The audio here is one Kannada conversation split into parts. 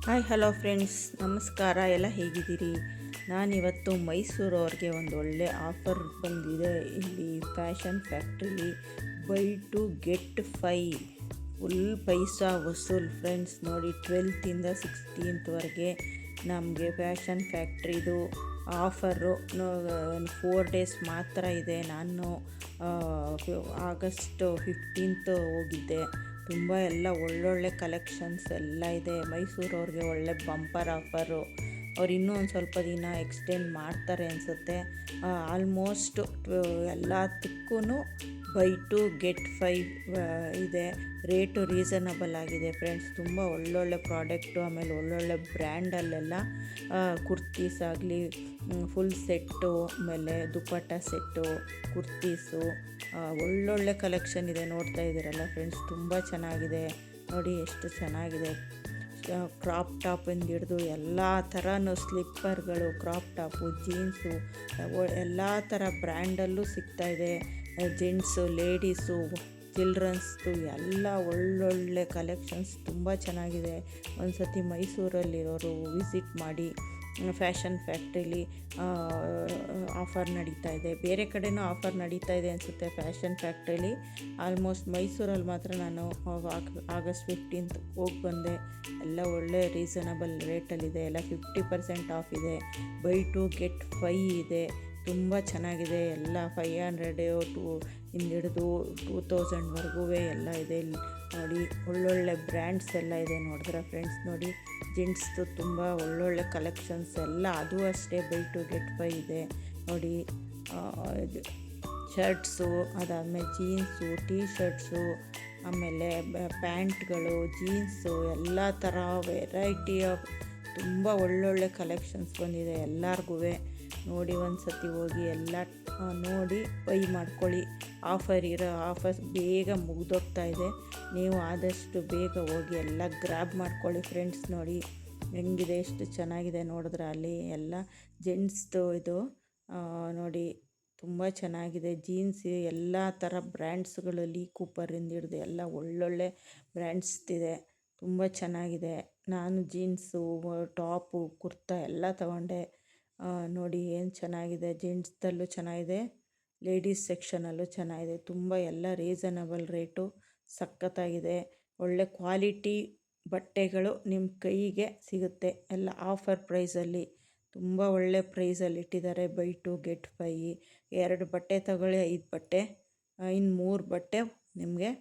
ಹಾಯ್ ಹಲೋ ಫ್ರೆಂಡ್ಸ್, ನಮಸ್ಕಾರ. ಎಲ್ಲ ಹೇಗಿದ್ದೀರಿ? ನಾನಿವತ್ತು ಮೈಸೂರವ್ರಿಗೆ ಒಂದು ಒಳ್ಳೆ ಆಫರ್ ಬಂದಿದೆ. ಇಲ್ಲಿ ಫ್ಯಾಷನ್ ಫ್ಯಾಕ್ಟ್ರಿಲಿ ಬೈ ಟು ಗೆಟ್ 5 ಫುಲ್ ಪೈಸಾ ವಸೂಲ್ ಫ್ರೆಂಡ್ಸ್. ನೋಡಿ, 12th 16th ನಮಗೆ ಫ್ಯಾಷನ್ ಫ್ಯಾಕ್ಟ್ರಿದು ಆಫರು 4 ಡೇಸ್ ಮಾತ್ರ ಇದೆ. ನಾನು ಆಗಸ್ಟ್ 15th ಹೋಗಿದ್ದೆ. ತುಂಬ ಎಲ್ಲ ಒಳ್ಳೊಳ್ಳೆ ಕಲೆಕ್ಷನ್ಸ್ ಎಲ್ಲ ಇದೆ. ಮೈಸೂರವ್ರಿಗೆ ಒಳ್ಳೆ ಬಂಪರ್ ಆಫರು. ಅವ್ರು ಇನ್ನೂ ಒಂದು ಸ್ವಲ್ಪ ದಿನ ಎಕ್ಸ್ಟೆಂಡ್ ಮಾಡ್ತಾರೆ ಅನಿಸುತ್ತೆ. ಆಲ್ಮೋಸ್ಟ್ ಎಲ್ಲದಕ್ಕೂ ಬೈ ಟು ಗೆಟ್ 5 ಇದೆ. ರೇಟು ರೀಸನಬಲ್ ಆಗಿದೆ ಫ್ರೆಂಡ್ಸ್. ತುಂಬ ಒಳ್ಳೊಳ್ಳೆ ಪ್ರಾಡಕ್ಟು, ಆಮೇಲೆ ಒಳ್ಳೊಳ್ಳೆ ಬ್ರ್ಯಾಂಡಲ್ಲೆಲ್ಲ ಕುರ್ತೀಸ್ ಆಗಲಿ, ಫುಲ್ ಸೆಟ್ಟು, ಆಮೇಲೆ ದುಪ್ಪಟ್ಟ ಸೆಟ್ಟು, ಕುರ್ತೀಸು, ಒಳ್ಳೊಳ್ಳೆ ಕಲೆಕ್ಷನ್ ಇದೆ. ನೋಡ್ತಾ ಇದ್ದೀರಲ್ಲ ಫ್ರೆಂಡ್ಸ್, ತುಂಬ ಚೆನ್ನಾಗಿದೆ. ನೋಡಿ ಎಷ್ಟು ಚೆನ್ನಾಗಿದೆ. ಕ್ರಾಪ್ ಟಾಪಿಂದ ಹಿಡಿದು ಎಲ್ಲ ಥರನೂ, ಸ್ಲಿಪ್ಪರ್ಗಳು, ಕ್ರಾಪ್ ಟಾಪು, ಜೀನ್ಸು, ಎಲ್ಲ ಥರ ಬ್ರ್ಯಾಂಡಲ್ಲೂ ಸಿಗ್ತಾಯಿದೆ. ಜೆಂಟ್ಸು, ಲೇಡೀಸು, ಚಿಲ್ಡ್ರನ್ಸ್ದು ಎಲ್ಲ ಒಳ್ಳೊಳ್ಳೆ ಕಲೆಕ್ಷನ್ಸ್ ತುಂಬ ಚೆನ್ನಾಗಿದೆ. ಒಂದು ಸತಿ ಮೈಸೂರಲ್ಲಿರೋರು ವಿಸಿಟ್ ಮಾಡಿ. ಫ್ಯಾಷನ್ ಫ್ಯಾಕ್ಟ್ರಿಲಿ ಆಫರ್ ನಡೀತಾ ಇದೆ. ಬೇರೆ ಕಡೆನೂ ಆಫರ್ ನಡೀತಾ ಇದೆ ಅನಿಸುತ್ತೆ ಫ್ಯಾಷನ್ ಫ್ಯಾಕ್ಟ್ರಿಲಿ. ಆಲ್ಮೋಸ್ಟ್ ಮೈಸೂರಲ್ಲಿ ಮಾತ್ರ ನಾನು ಆಗಸ್ಟ್ 15th ಹೋಗಿ ಬಂದೆ. ಎಲ್ಲ ಒಳ್ಳೆ ರೀಸನಬಲ್ ರೇಟಲ್ಲಿದೆ. ಎಲ್ಲ 50% ಆಫ್ ಇದೆ. ಬೈ ಟು ಗೆಟ್ 5 ಇದೆ. ತುಂಬ ಚೆನ್ನಾಗಿದೆ. ಎಲ್ಲ 500 ಹಿಡಿದು 2000ವರೆಗೂ ಎಲ್ಲ ಇದೆ. ನೋಡಿ, ಒಳ್ಳೊಳ್ಳೆ ಬ್ರ್ಯಾಂಡ್ಸ್ ಎಲ್ಲ ಇದೆ. ನೋಡಿದ್ರೆ ಫ್ರೆಂಡ್ಸ್, ನೋಡಿ, ಜೆಂಟ್ಸ್ದು ತುಂಬ ಒಳ್ಳೊಳ್ಳೆ ಕಲೆಕ್ಷನ್ಸ್ ಎಲ್ಲ, ಅದು ಅಷ್ಟೇ ಬೈ ಟು ಗೆಟ್ 5 ಇದೆ. ನೋಡಿ, ಶರ್ಟ್ಸು, ಅದಾದಮೇಲೆ ಜೀನ್ಸು, ಟೀ ಶರ್ಟ್ಸು, ಆಮೇಲೆ ಪ್ಯಾಂಟ್ಗಳು, ಜೀನ್ಸು, ಎಲ್ಲ ಥರ ವೆರೈಟಿ ಆಫ್ ತುಂಬ ಒಳ್ಳೊಳ್ಳೆ ಕಲೆಕ್ಷನ್ಸ್ ಬಂದಿದೆ. ಎಲ್ಲರಿಗೂ ನೋಡಿ, ಒಂದು ಸತಿ ಹೋಗಿ ಎಲ್ಲ ನೋಡಿ ಬೈ ಮಾಡ್ಕೊಳ್ಳಿ. ಆಫರ್ಸ್ ಬೇಗ ಮುಗಿದೋಗ್ತಾ ಇದೆ. ನೀವು ಆದಷ್ಟು ಬೇಗ ಹೋಗಿ ಎಲ್ಲ ಗ್ರ್ಯಾಬ್ ಮಾಡ್ಕೊಳ್ಳಿ ಫ್ರೆಂಡ್ಸ್. ನೋಡಿ ಹೆಂಗಿದೆ, ಎಷ್ಟು ಚೆನ್ನಾಗಿದೆ ನೋಡಿದ್ರೆ. ಅಲ್ಲಿ ಎಲ್ಲ ಜೆಂಟ್ಸ್ದು ಇದು ನೋಡಿ, ತುಂಬ ಚೆನ್ನಾಗಿದೆ. ಜೀನ್ಸ್ ಎಲ್ಲ ಥರ ಬ್ರ್ಯಾಂಡ್ಸ್ಗಳಲ್ಲಿ ಕೂಪರಿಂದ ಹಿಡಿದು ಎಲ್ಲ ಒಳ್ಳೊಳ್ಳೆ ಬ್ರ್ಯಾಂಡ್ಸ್ದಿದೆ. ತುಂಬ ಚೆನ್ನಾಗಿದೆ. ನಾನು ಜೀನ್ಸು, ಟಾಪು, ಕುರ್ತಾ ಎಲ್ಲ ತೊಗೊಂಡೆ. ನೋಡಿ ಏನು ಚೆನ್ನಾಗಿದೆ. ಜೆಂಟ್ಸ್ದಲ್ಲೂ ಚೆನ್ನಾಗಿದೆ, ಲೇಡೀಸ್ ಸೆಕ್ಷನಲ್ಲೂ ಚೆನ್ನಾಗಿದೆ. ತುಂಬ ಎಲ್ಲ ರೀಸನಬಲ್ ರೇಟು, ಸಖತ್ತಾಗಿದೆ. ಒಳ್ಳೆ ಕ್ವಾಲಿಟಿ ಬಟ್ಟೆಗಳು ನಿಮ್ಮ ಕೈಗೆ ಸಿಗುತ್ತೆ. ಎಲ್ಲ ಆಫರ್ ಪ್ರೈಸಲ್ಲಿ, ತುಂಬ ಒಳ್ಳೆ ಪ್ರೈಸಲ್ಲಿ ಇಟ್ಟಿದ್ದಾರೆ. By two get 5. 2 ಬಟ್ಟೆ ತಗೊಳ್ಳಿ, 5 ಬಟ್ಟೆ, ಇನ್ನು 3 ಬಟ್ಟೆ ನಿಮಗೆ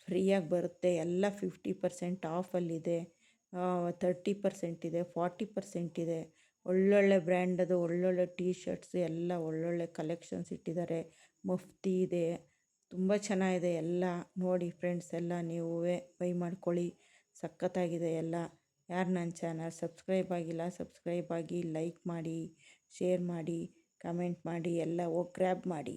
ಫ್ರೀಯಾಗಿ ಬರುತ್ತೆ. ಎಲ್ಲ 50% ಆಫಲ್ಲಿದೆ. 30% ಇದೆ, 40% ಇದೆ. ಒಳ್ಳೊಳ್ಳೆ ಬ್ರ್ಯಾಂಡದು ಒಳ್ಳೊಳ್ಳೆ ಟೀ ಶರ್ಟ್ಸ್ ಎಲ್ಲ ಒಳ್ಳೊಳ್ಳೆ ಕಲೆಕ್ಷನ್ಸ್ ಇಟ್ಟಿದ್ದಾರೆ. ಮಫ್ತಿ ಇದೆ, ತುಂಬ ಚೆನ್ನಾಗಿದೆ. ಎಲ್ಲ ನೋಡಿ ಫ್ರೆಂಡ್ಸ್, ಎಲ್ಲ ನೀವು ಬೈ ಮಾಡ್ಕೊಳ್ಳಿ. ಸಖತ್ತಾಗಿದೆ ಎಲ್ಲ. ಯಾರು ನನ್ನ ಚಾನಲ್ ಸಬ್ಸ್ಕ್ರೈಬ್ ಆಗಿಲ್ಲ, ಸಬ್ಸ್ಕ್ರೈಬ್ ಆಗಿ, ಲೈಕ್ ಮಾಡಿ, ಶೇರ್ ಮಾಡಿ, ಕಮೆಂಟ್ ಮಾಡಿ, ಎಲ್ಲ ಹೋಗಿ ಗ್ರ್ಯಾಬ್ ಮಾಡಿ.